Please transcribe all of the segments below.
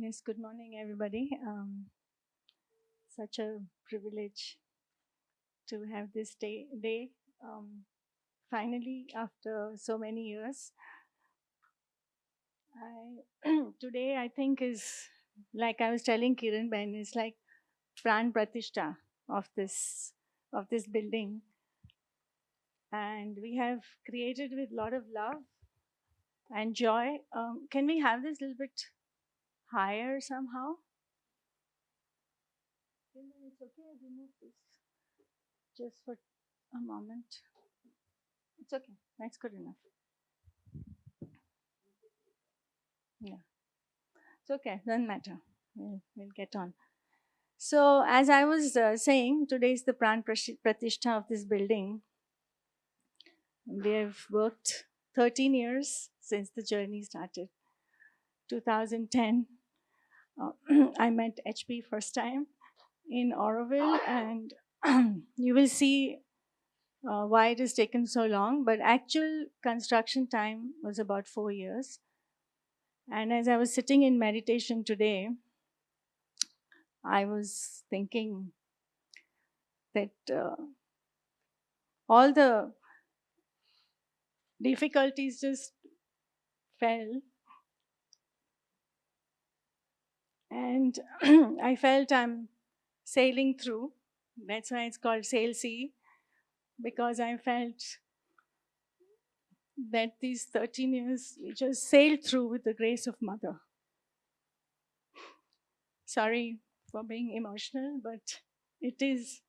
Yes, good morning, everybody. Such a privilege to have this day. Finally, after so many years, today I think is like I was telling Kiran Ben, is like pran pratishta of this building, and we have created with a lot of love and joy. Can we have this a little bit higher somehow? It's okay. I remove this just for a moment. It's okay. That's good enough. Yeah, it's okay. Doesn't matter. We'll get on. So, as I was saying, today is the Pratishta of this building. We have worked 13 years since the journey started. 2010, uh, I met HP first time in Auroville, and you will see why it has taken so long. But actual construction time was about 4 years. And as I was sitting in meditation today, I was thinking that all the difficulties just fell, and I felt I'm sailing through. That's why it's called Sail Sea, because I felt that these 13 years we just sailed through with the grace of Mother. Sorry for being emotional, but it is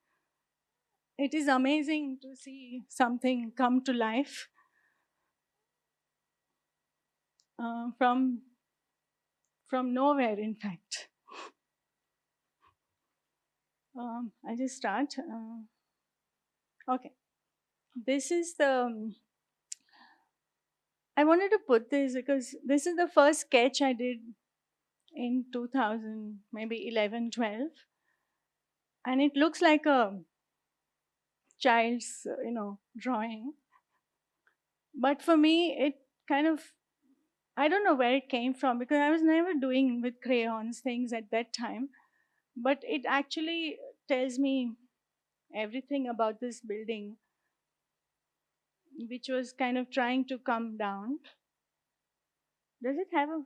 it is amazing to see something come to life from nowhere, in fact. I just start. Okay. This is the. I wanted to put this because this is the first sketch I did in 2000, maybe 11, 12. And it looks like a child's, drawing. But for me, it kind of, I don't know where it came from because I was never doing with crayons things at that time. But it actually tells me everything about this building, which was kind of trying to come down. Does it have a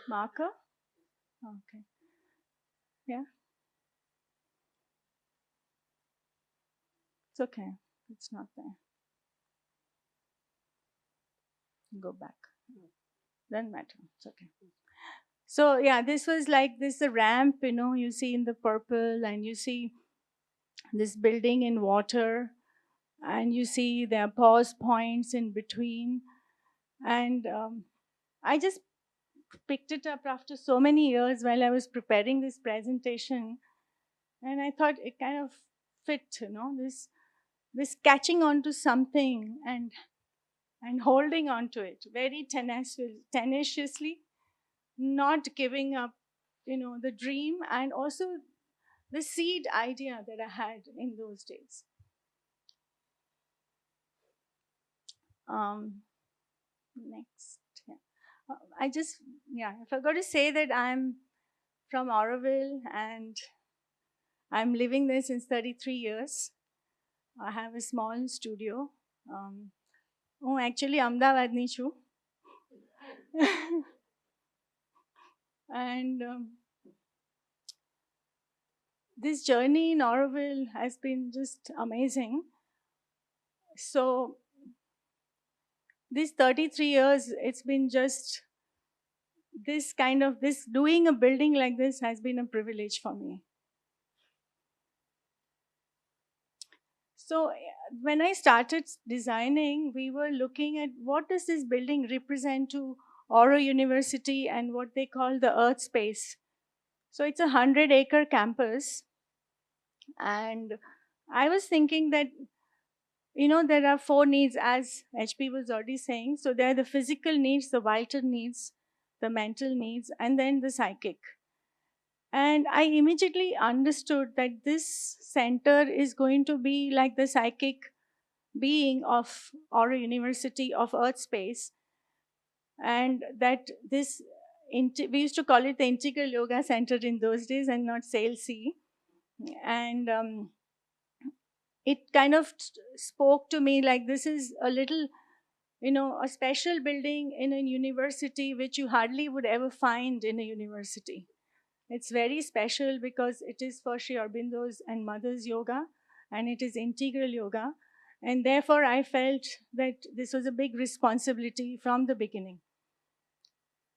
marker? Okay. Yeah, it's okay. It's not there. Go back. Doesn't matter. It's okay. So yeah, this was like this a ramp, you see in the purple, and you see this building in water, and you see there are pause points in between. And I just picked it up after so many years while I was preparing this presentation, and I thought it kind of fit, this catching on to something and holding on to it very tenaciously, not giving up, the dream and also the seed idea that I had in those days. Next, yeah. I forgot to say that I'm from Auroville and I'm living there since 33 years. I have a small studio. Actually, Ahmedabadni chu. And this journey in Auroville has been just amazing. So, these 33 years, it's been just this doing a building like this has been a privilege for me. So, when I started designing, we were looking at what does this building represent to Oro University and what they call the Earth space. So, it's a 100-acre campus. And I was thinking that, there are 4 needs, as HP was already saying. So, there are the physical needs, the vital needs, the mental needs, and then the psychic. And I immediately understood that this center is going to be like the psychic being of Oro University of Earth Space, and that this we used to call it the Integral Yoga Center in those days and not Sail C. And it kind of spoke to me like this is a little, a special building in a university which you hardly would ever find in a university. It's very special because it is for Sri Aurobindo's and Mother's yoga, and it is integral yoga. And therefore, I felt that this was a big responsibility from the beginning.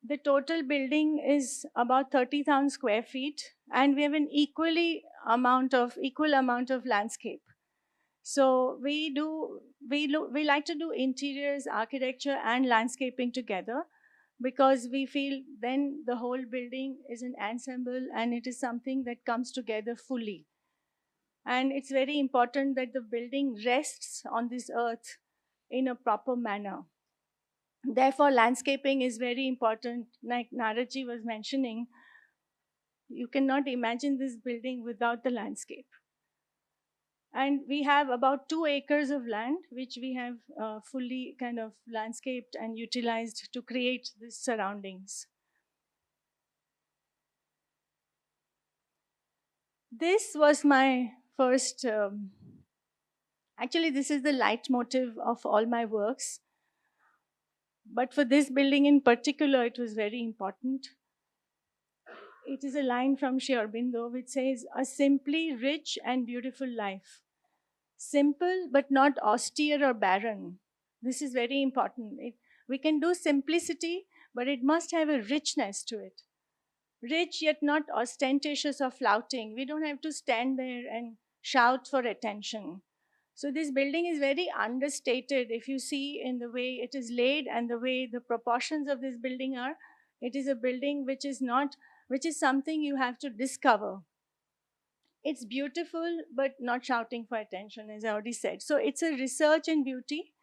The total building is about 30,000 square feet, and we have an equal amount of landscape. So we like to do interiors, architecture, and landscaping together, because we feel then the whole building is an ensemble and it is something that comes together fully. And it's very important that the building rests on this earth in a proper manner. Therefore, landscaping is very important. Like Naraji was mentioning, you cannot imagine this building without the landscape. And we have about 2 acres of land, which we have fully kind of landscaped and utilized to create these surroundings. This was my first, actually, this is the leitmotif of all my works. But for this building in particular, it was very important. It is a line from Sri Aurobindo which says, "A simply rich and beautiful life. Simple but not austere or barren." This is very important. We can do simplicity, but it must have a richness to it. Rich yet not ostentatious or flouting. We don't have to stand there and shout for attention. So this building is very understated. If you see in the way it is laid and the way the proportions of this building are, it is a building which is something you have to discover. It's beautiful, but not shouting for attention, as I already said. So it's a research in beauty.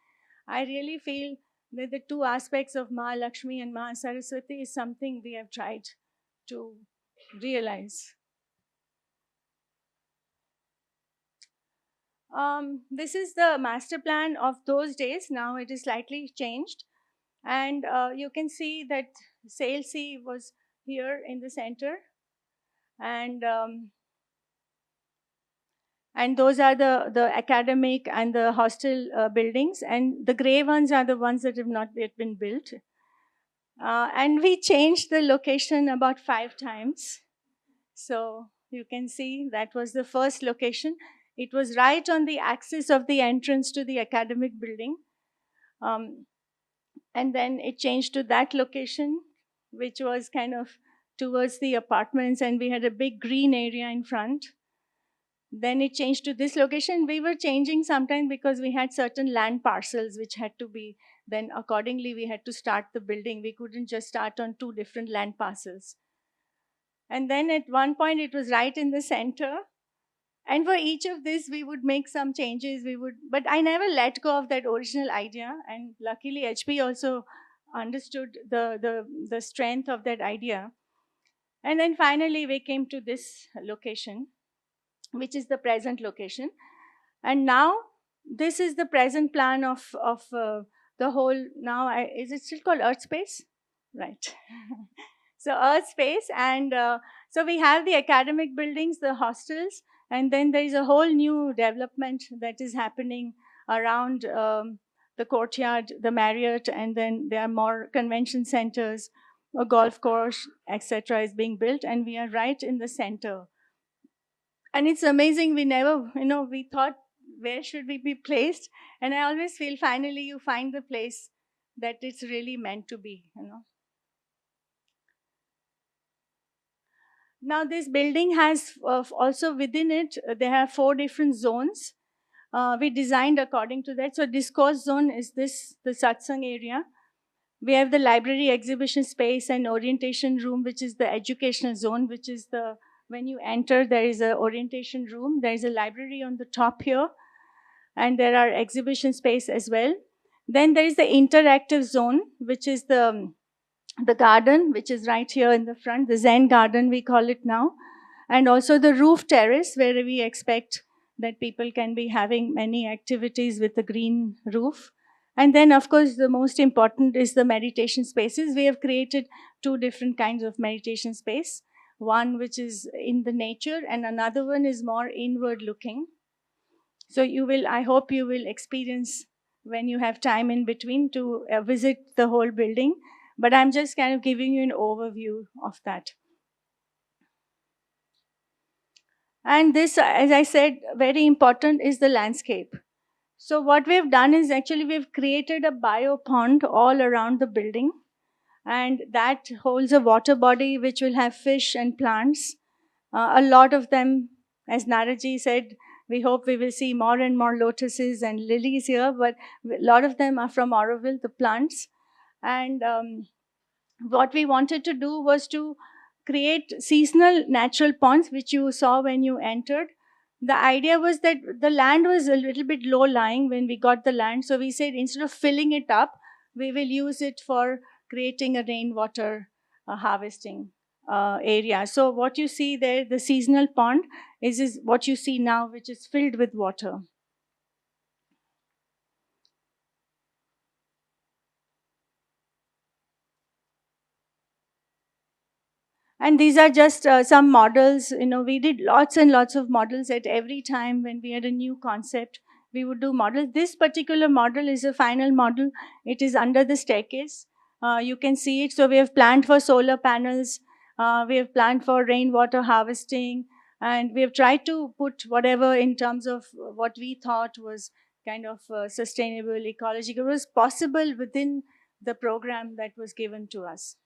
I really feel that the 2 aspects of Mahalakshmi and Mahasaraswati is something we have tried to realize. This is the master plan of those days. Now it is slightly changed. And you can see that Sail C was here in the center. And those are the academic and the hostel buildings. And the gray ones are the ones that have not yet been built. And we changed the location about 5 times. So you can see that was the first location. It was right on the axis of the entrance to the academic building. And then it changed to that location, which was kind of towards the apartments, and we had a big green area in front. Then it changed to this location. We were changing sometimes because we had certain land parcels which had to be, then accordingly we had to start the building. We couldn't just start on 2 different land parcels. And then at one point it was right in the center. And for each of this, we would make some changes. But I never let go of that original idea. And luckily, HP also understood the strength of that idea. And then finally, we came to this location, which is the present location. And now, this is the present plan of the whole. Now, is it still called Earth Space? Right. So Earth Space, and so we have the academic buildings, the hostels, and then there is a whole new development that is happening around the courtyard, the Marriott, and then there are more convention centers, a golf course, etc. is being built, and we are right in the center. And it's amazing, we thought, where should we be placed? And I always feel finally you find the place that it's really meant to be, Now, this building has also within it, there are 4 different zones. We designed according to that. So, discourse zone is the satsang area. We have the library, exhibition space, and orientation room, which is the educational zone, which is when you enter, there is an orientation room. There is a library on the top here, and there are exhibition space as well. Then there is the interactive zone, which is the garden, which is right here in the front, the Zen garden, we call it now, and also the roof terrace, where we expect that people can be having many activities with the green roof. And then, of course, the most important is the meditation spaces. We have created two different kinds of meditation space. One which is in the nature, and another one is more inward looking. So you will, I hope you will experience when you have time in between to visit the whole building. But I'm just kind of giving you an overview of that. And this, as I said, very important is the landscape. So what we've done is actually we've created a biopond all around the building, and that holds a water body which will have fish and plants. A lot of them, as Naraji said, we hope we will see more and more lotuses and lilies here, but a lot of them are from Aurobindo, the plants. And what we wanted to do was to create seasonal natural ponds, which you saw when you entered. The idea was that the land was a little bit low lying when we got the land. So we said instead of filling it up, we will use it for creating a rainwater harvesting area. So what you see there, the seasonal pond, is what you see now, which is filled with water. And these are just some models. We did lots and lots of models at every time when we had a new concept. We would do models. This particular model is a final model. It is under the staircase. You can see it. So we have planned for solar panels. We have planned for rainwater harvesting. And we have tried to put whatever in terms of what we thought was kind of sustainable, ecological, was possible within the program that was given to us.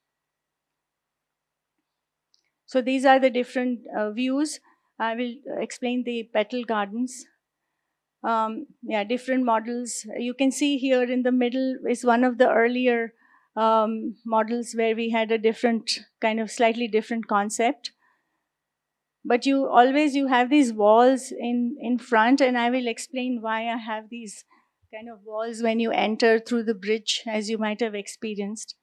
So these are the different views. I will explain the petal gardens. Different models. You can see here in the middle is one of the earlier models where we had a different kind of slightly different concept. But you have these walls in front, and I will explain why I have these kind of walls when you enter through the bridge, as you might have experienced.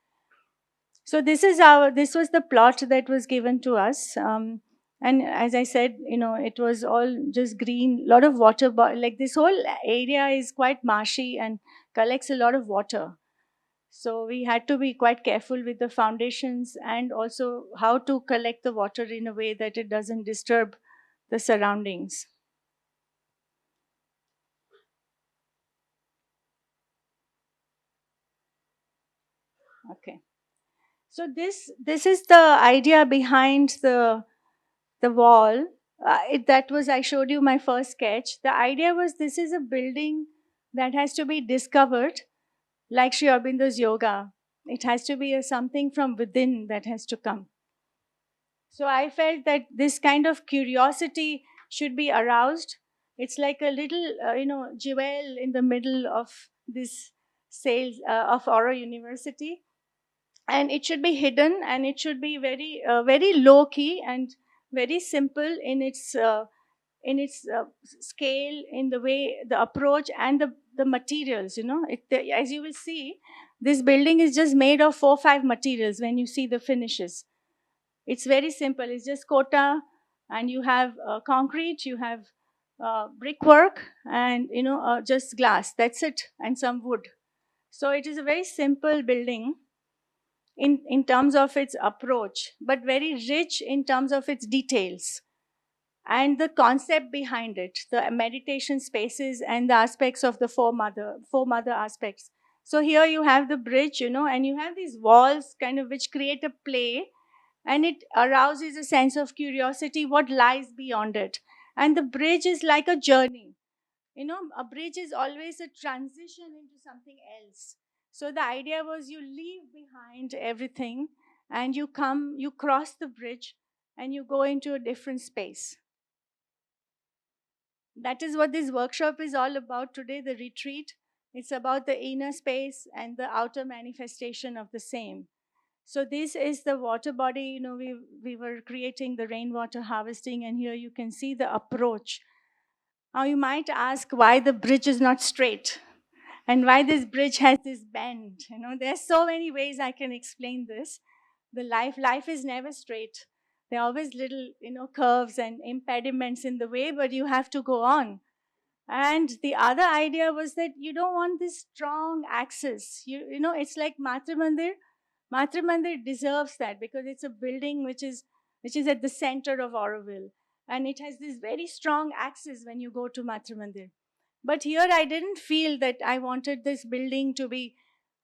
So this was the plot that was given to us. And as I said, it was all just green, a lot of water, like this whole area is quite marshy and collects a lot of water. So we had to be quite careful with the foundations and also how to collect the water in a way that it doesn't disturb the surroundings. Okay. So this is the idea behind the wall. That was, I showed you my first sketch. The idea was this is a building that has to be discovered, like Sri Aurobindo's yoga. It has to be something from within that has to come. So I felt that this kind of curiosity should be aroused. It's like a little, jewel in the middle of this sales of Auro University, and it should be hidden, and it should be very low key and very simple in its scale, in the way, the approach, and the materials. As you will see, this building is just made of 4 5 materials. When you see the finishes, it's very simple. It's just kota, and you have concrete, you have brickwork, and just glass. That's it, and some wood. So it is a very simple building in terms of its approach, but very rich in terms of its details and the concept behind it, the meditation spaces and the aspects of the four mother aspects. So here you have the bridge, and you have these walls kind of which create a play, and it arouses a sense of curiosity, what lies beyond it. And the bridge is like a journey. A bridge is always a transition into something else. So the idea was you leave behind everything and you cross the bridge and you go into a different space. That is what this workshop is all about today, the retreat. It's about the inner space and the outer manifestation of the same. So this is the water body. We were creating the rainwater harvesting, and here you can see the approach. Now you might ask why the bridge is not straight and why this bridge has this bend. There's so many ways I can explain this. The life is never straight. There are always little, curves and impediments in the way, but you have to go on. And the other idea was that you don't want this strong axis. It's like Matra Mandir. Matra Mandir deserves that because it's a building which is at the center of Auroville. And it has this very strong axis when you go to Matra Mandir. But here I didn't feel that I wanted this building to be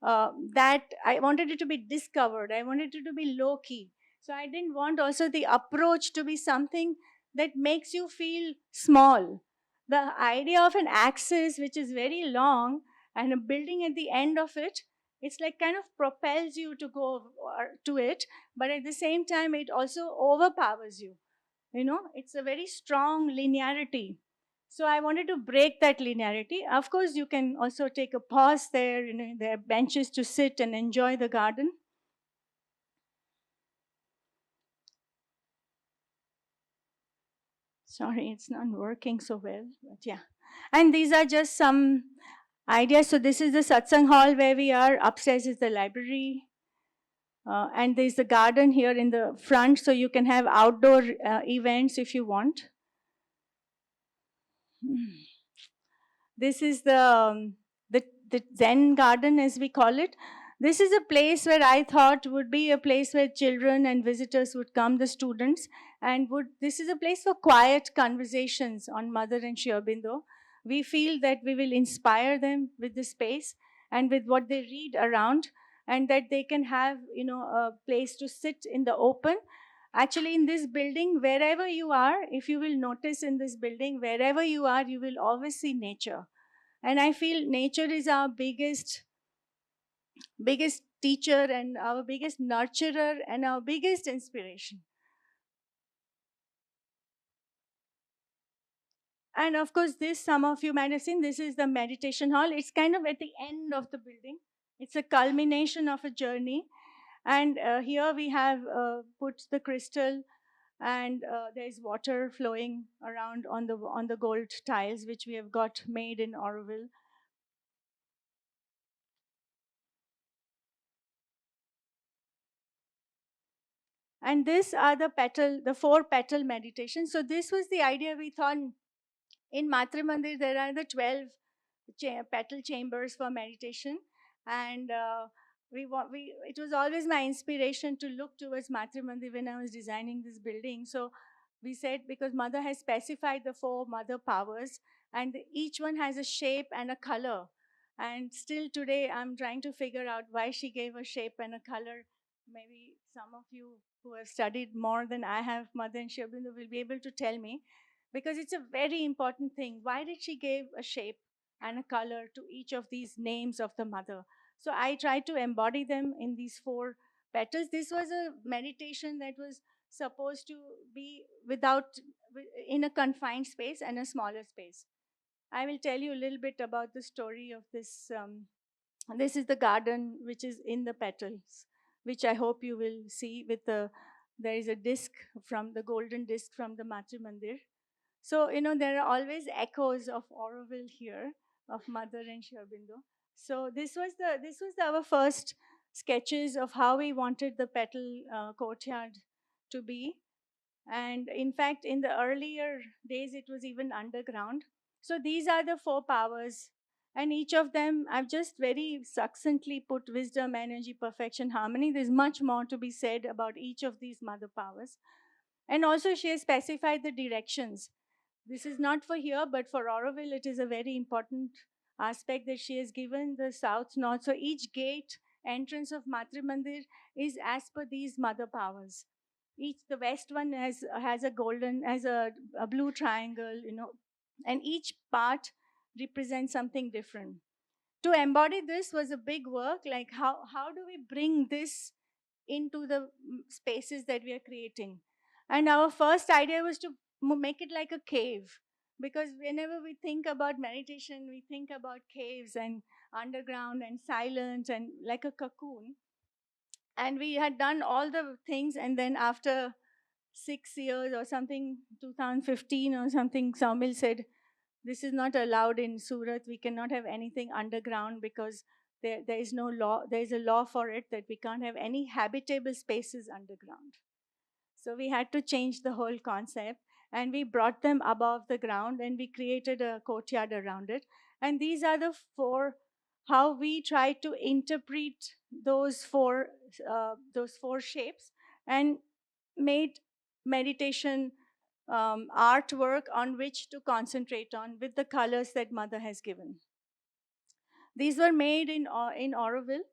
that I wanted it to be discovered. I wanted it to be low key. So I didn't want also the approach to be something that makes you feel small. The idea of an axis which is very long and a building at the end of it, it's like kind of propels you to go to it, but at the same time it also overpowers you. It's a very strong linearity. So I wanted to break that linearity. Of course, you can also take a pause there. There are benches to sit and enjoy the garden. Sorry, it's not working so well, but yeah. And these are just some ideas. So this is the satsang hall where we are. Upstairs is the library. And there's the garden here in the front, so you can have outdoor events if you want. This is the Zen garden, as we call it. This is a place where I thought would be a place where children and visitors would come, the students, and this is a place for quiet conversations on Mother and Sri Aurobindo. We feel that we will inspire them with the space and with what they read around, and that they can have a place to sit in the open. Actually, in this building, wherever you are, if you will notice in this building, wherever you are, you will always see nature. And I feel nature is our biggest teacher and our biggest nurturer and our biggest inspiration. And of course, this, some of you might have seen, this is the meditation hall. It's kind of at the end of the building. It's a culmination of a journey. And here we have put the crystal, and there's water flowing around on the gold tiles, which we have got made in Auroville. And these are the four petal meditations. So this was the idea. We thought in Matra Mandir there are the 12 petal chambers for meditation, and it was always my inspiration to look towards Matra Mandir when I was designing this building. So we said, because Mother has specified the four mother powers, and each one has a shape and a color. And still today, I'm trying to figure out why she gave a shape and a color. Maybe some of you who have studied more than I have, Mother and Sri Aurobindo, will be able to tell me, because it's a very important thing. Why did she give a shape and a color to each of these names of the mother? So I tried to embody them in these four petals. This was a meditation that was supposed to be in a confined space and a smaller space. I will tell you a little bit about the story of this. This is the garden which is in the petals, which I hope you will see with there is a disc from the golden disc from the Matra Mandir. So, there are always echoes of Auroville here, of Mother and Sri Aurobindo. So this was our first sketches of how we wanted the petal courtyard to be. And in fact, in the earlier days, it was even underground. So these are the four powers. And each of them, I've just very succinctly put wisdom, energy, perfection, harmony. There's much more to be said about each of these mother powers. And also, she has specified the directions. This is not for here, but for Auroville, it is a very important aspect that she has given the south, north. So each gate entrance of Matra Mandir is as per these mother powers. The west one has a blue triangle, and each part represents something different. To embody this was a big work. Like how do we bring this into the spaces that we are creating? And our first idea was to make it like a cave, because whenever we think about meditation, we think about caves and underground and silence and like a cocoon. And we had done all the things, and then after 6 years or something, 2015 or something, Saumil said, this is not allowed in Surat. We cannot have anything underground because there is no law. There is a law for it that we can't have any habitable spaces underground. So we had to change the whole concept. and we brought them above the ground, and we created a courtyard around it. And these are the four, how we try to interpret those four shapes, and made meditation artwork on which to concentrate on with the colors that Mother has given. These were made in Aurobindo,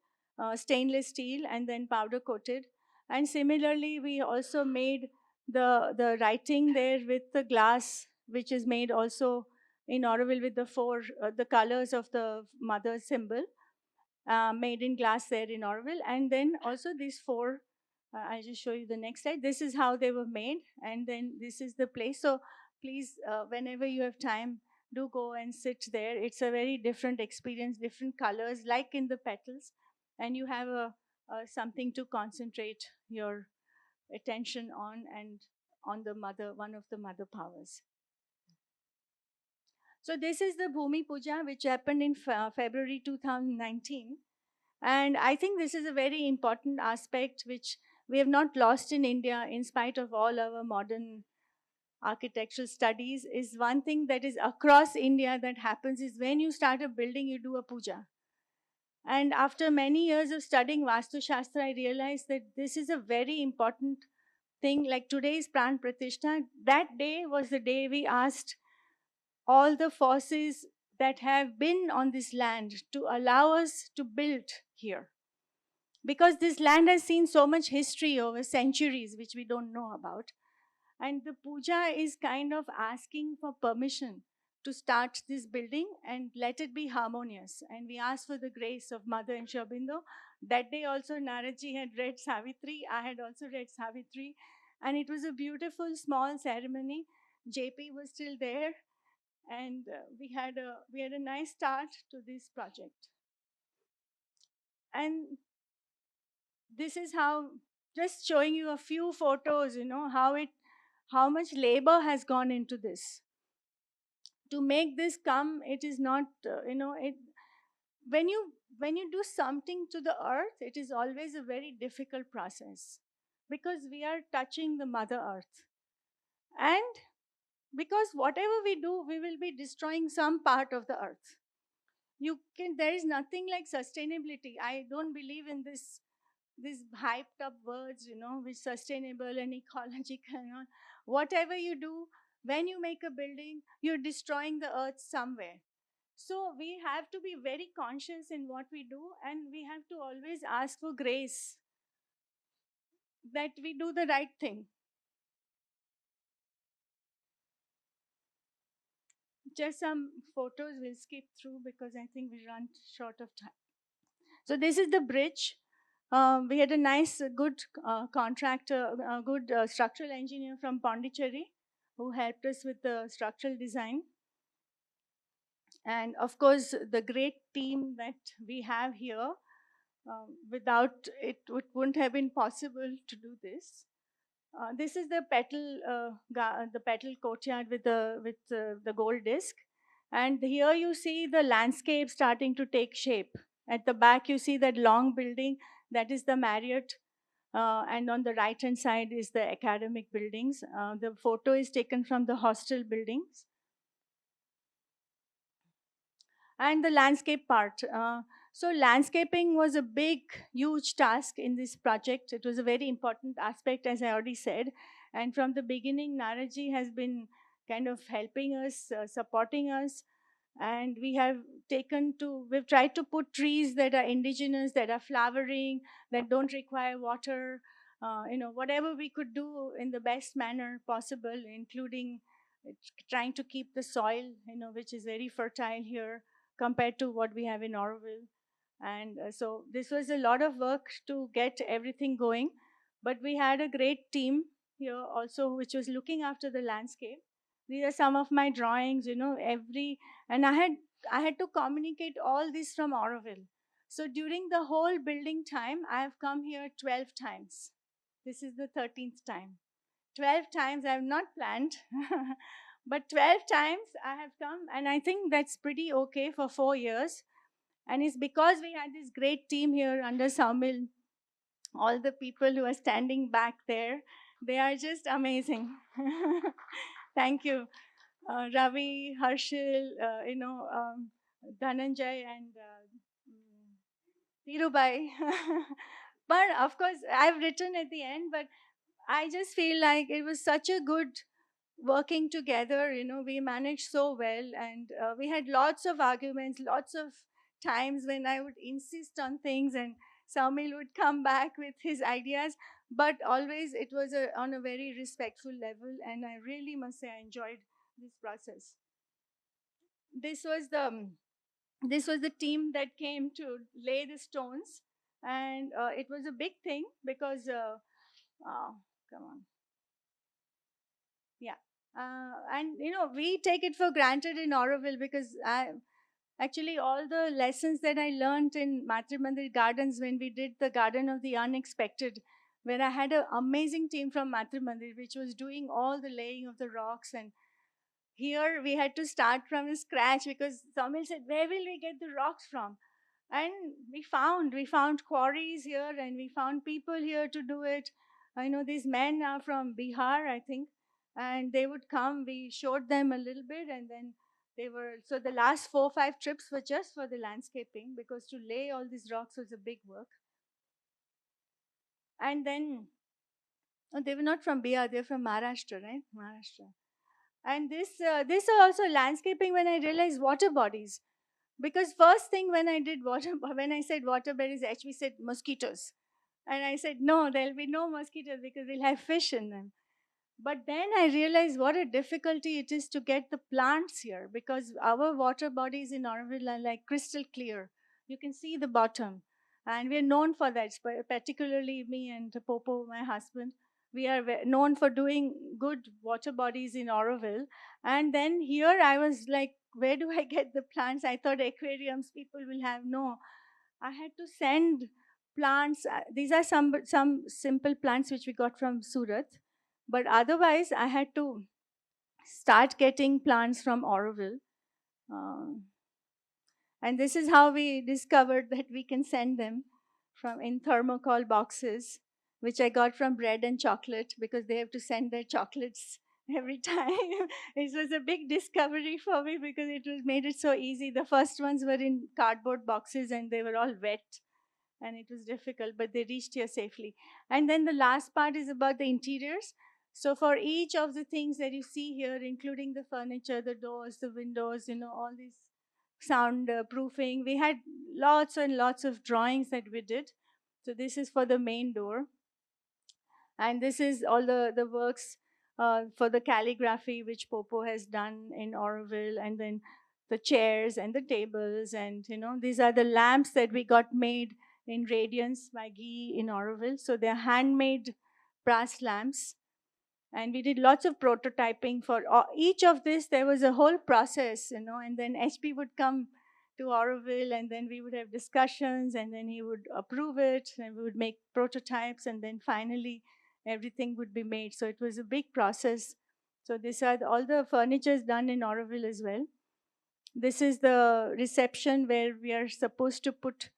stainless steel, and then powder coated. And similarly, we also made the writing there with the glass, which is made also in Aurobindo with the colors of the Mother symbol, made in glass there in Orville. And then also these four, I'll just show you the next slide. This is how they were made, and then this is the place. So please, whenever you have time, do go and sit there. It's a very different experience, different colors, like in the petals, and you have something to concentrate your attention on, and on the mother, one of the mother powers. So this is the Bhumi Puja, which happened in February 2019. And I think this is a very important aspect which we have not lost in India in spite of all our modern architectural studies. Is one thing that is across India that happens is when you start a building, you do a puja. And after many years of studying Vastu Shastra, I realized that this is a very important thing. Like today's Pran Pratishtha, that day was the day we asked all the forces that have been on this land to allow us to build here. Because this land has seen so much history over centuries, which we don't know about. And the puja is kind of asking for permission to start this building and let it be harmonious. And we ask for the grace of Mother and Aurobindo. That day also Naradji had read Savitri. I had also read Savitri. And it was a beautiful small ceremony. JP was still there. And we had a nice start to this project. And this is how, just showing you a few photos, how much labor has gone into this. To make this come, it is not, when you do something to the earth, it is always a very difficult process, because we are touching the Mother Earth. And because whatever we do, we will be destroying some part of the earth. There is nothing like sustainability. I don't believe in these hyped up words, with sustainable and ecological and all. Whatever you do, when you make a building, you're destroying the earth somewhere. So we have to be very conscious in what we do, and we have to always ask for grace that we do the right thing. Just some photos we'll skip through because I think we run short of time. So this is the bridge. We had a nice, good contractor, good structural engineer from Pondicherry who helped us with the structural design. And of course, the great team that we have here, without it, it wouldn't have been possible to do this. This is the petal courtyard with the gold disc. And here you see the landscape starting to take shape. At the back, you see that long building, that is the Marriott. And on the right-hand side is the academic buildings. The photo is taken from the hostel buildings. And the landscape part. So landscaping was a big, huge task in this project. It was a very important aspect, as I already said. And from the beginning, Naraji has been kind of helping us, supporting us. And we've tried to put trees that are indigenous, that are flowering, that don't require water, whatever we could do in the best manner possible, including trying to keep the soil, which is very fertile here compared to what we have in Orville. And so this was a lot of work to get everything going. But we had a great team here also, which was looking after the landscape. These are some of my drawings, and I had to communicate all this from Auroville. So during the whole building time, I have come here 12 times. This is the 13th time. 12 times I have not planned, but 12 times I have come, and I think that's pretty okay for 4 years. And it's because we had this great team here under Saumil. All the people who are standing back there, they are just amazing. Thank you, Ravi, Harshil, Dhananjay, and Dhirubai. But of course, I've written at the end, but I just feel like it was such a good working together. We managed so well, and we had lots of arguments, lots of times when I would insist on things, and Saumil would come back with his ideas. But always it was on a very respectful level, and I really must say I enjoyed this process. This was the this was the team that came to lay the stones, and it was a big thing because come on, yeah. And we take it for granted in Auroville because actually all the lessons that I learned in Matrimandir Gardens when we did the Garden of the Unexpected, where I had an amazing team from Matrimandir which was doing all the laying of the rocks, and here we had to start from scratch because Samil said, "Where will we get the rocks from?" And we found quarries here, and we found people here to do it. I know these men are from Bihar, I think, and they would come. We showed them a little bit, and then they were so the last 4 5 trips were just for the landscaping because to lay all these rocks was a big work. And then oh, they were not from Bihar; they're from Maharashtra, right? Maharashtra. And this also landscaping when I realized water bodies. Because first thing when I did water, when I said water bodies, actually said mosquitoes. And I said, no, there'll be no mosquitoes because we'll have fish in them. But then I realized what a difficulty it is to get the plants here because our water bodies in Auroville are like crystal clear. You can see the bottom. And we're known for that, particularly me and Popo, my husband. We are known for doing good water bodies in Auroville. And then here I was like, where do I get the plants? I thought aquariums people will have. No, I had to send plants. These are some simple plants which we got from Surat, but otherwise I had to start getting plants from Auroville. Um, and this is how we discovered that we can send them from in thermocol boxes, which I got from Bread and Chocolate because they have to send their chocolates every time. It was a big discovery for me because it was made it so easy. The first ones were in cardboard boxes and they were all wet and it was difficult, but they reached here safely. And then the last part is about the interiors. So for each of the things that you see here, including the furniture, the doors, the windows, all these sound proofing, we had lots and lots of drawings that we did. So this is for the main door. And this is all the works for the calligraphy which Popo has done in Auroville, and then the chairs and the tables. And, these are the lamps that we got made in Radiance by Guy in Auroville. So they're handmade brass lamps, and we did lots of prototyping for each of this. There was a whole process, and then HP would come to Auroville, and then we would have discussions, and then he would approve it, and we would make prototypes, and then finally everything would be made. So it was a big process. So these are all the furniture is done in Auroville as well. This is the reception where we are supposed to put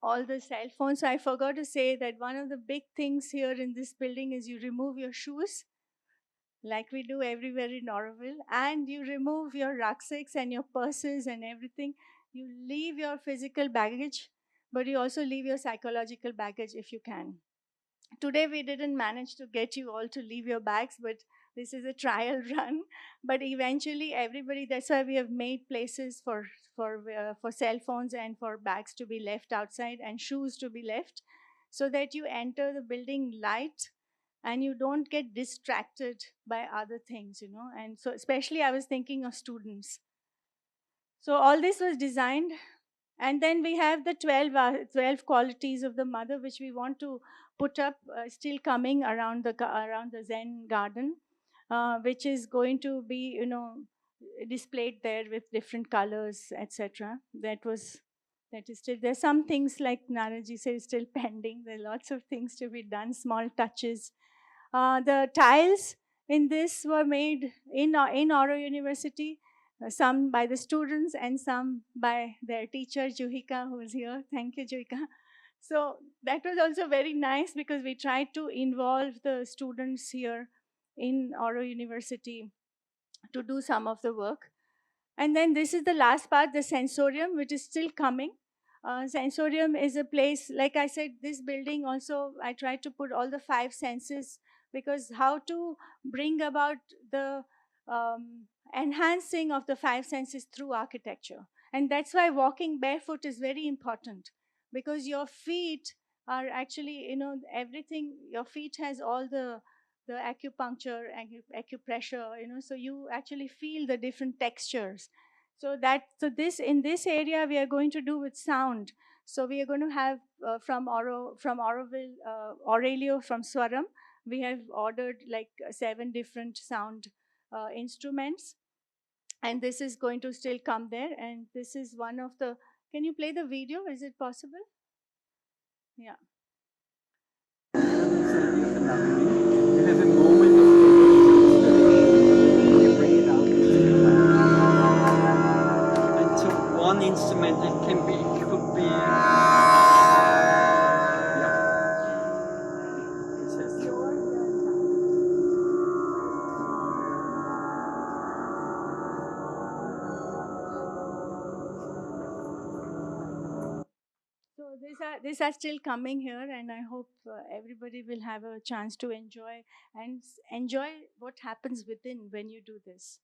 all the cell phones. So I forgot to say that one of the big things here in this building is you remove your shoes like we do everywhere in Auroville, and you remove your rucksacks and your purses and everything. You leave your physical baggage, but you also leave your psychological baggage if you can. Today we didn't manage to get you all to leave your bags, but this is a trial run. But eventually everybody, that's why we have made places for cell phones and for bags to be left outside and shoes to be left, so that you enter the building light and you don't get distracted by other things. And so especially I was thinking of students. So all this was designed, and then we have the 12 qualities of the mother, which we want to put up, still coming around the Zen garden, which is going to be, displayed there with different colors, etc. That is still, there's some things like Naraji says still pending. There are lots of things to be done, small touches. The tiles in this were made in Oro University, some by the students and some by their teacher, Juhika, who is here. Thank you, Juhika. So that was also very nice because we tried to involve the students here in Auro University to do some of the work. And then this is the last part, the sensorium, which is still coming. Sensorium is a place, like I said, this building also, I tried to put all the five senses, because how to bring about the enhancing of the five senses through architecture. And that's why walking barefoot is very important, because your feet are actually, everything, your feet has all the acupuncture, acupressure, so you actually feel the different textures. So this, in this area, we are going to do with sound. So we are going to have from Auroville, Aurelio from Swaram. We have ordered like 7 different sound instruments, and this is going to still come there. And this is one of the. Can you play the video? Is it possible? Yeah. You have a moment of you bring it out. And so one instrument, it could be So these are still coming here, and I hope everybody will have a chance to enjoy enjoy what happens within when you do this.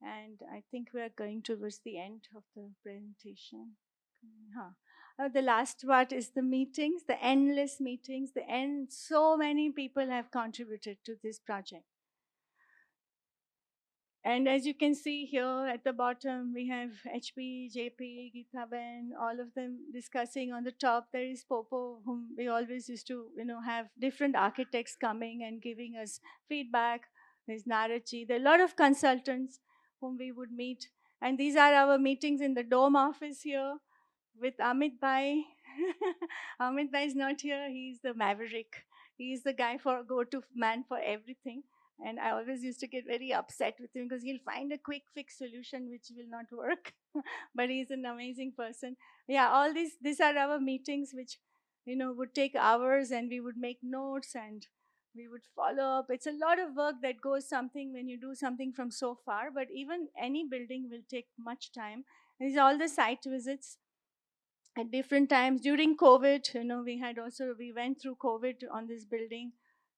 And I think we are going towards the end of the presentation. Huh. The last part is the meetings, the endless meetings. The end. So many people have contributed to this project. And as you can see here at the bottom, we have HP, JP, Geethaben, all of them discussing. On the top, there is Popo, whom we always used to, have different architects coming and giving us feedback. There's Narachi. There are a lot of consultants whom we would meet. And these are our meetings in the Dome office here with Amit Bhai. Amit Bhai is not here. He's the maverick. He's the guy for go-to man for everything. And I always used to get very upset with him because he'll find a quick fix solution which will not work. But he's an amazing person. Yeah, all these are our meetings which, would take hours, and we would make notes and we would follow up. It's a lot of work that goes something when you do something from so far, but even any building will take much time. These are all the site visits at different times during COVID. We went through COVID on this building,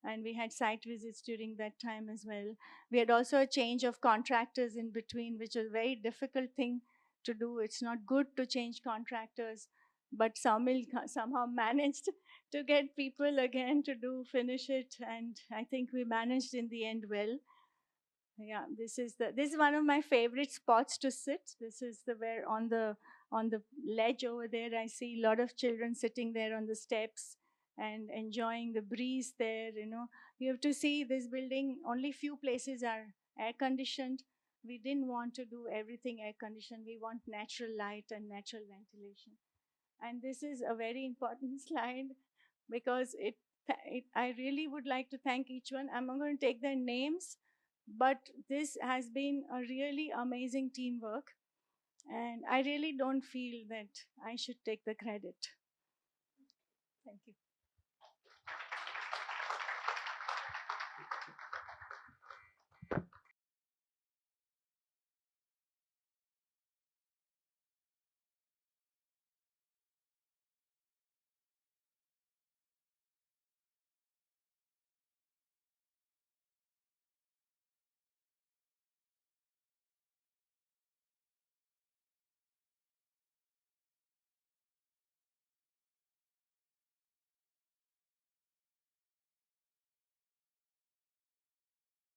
and we had site visits during that time as well. We had also a change of contractors in between, which was a very difficult thing to do. It's not good to change contractors, but somehow managed to get people again to finish it, and I think we managed in the end well. Yeah, this is one of my favorite spots to sit. This is the where on the ledge over there. I see a lot of children sitting there on the steps and enjoying the breeze there. You have to see this building. Only few places are air conditioned. We didn't want to do everything air conditioned. We want natural light and natural ventilation. And this is a very important slide because I really would like to thank each one. I'm not going to take their names, but this has been a really amazing teamwork, and I really don't feel that I should take the credit. Thank you.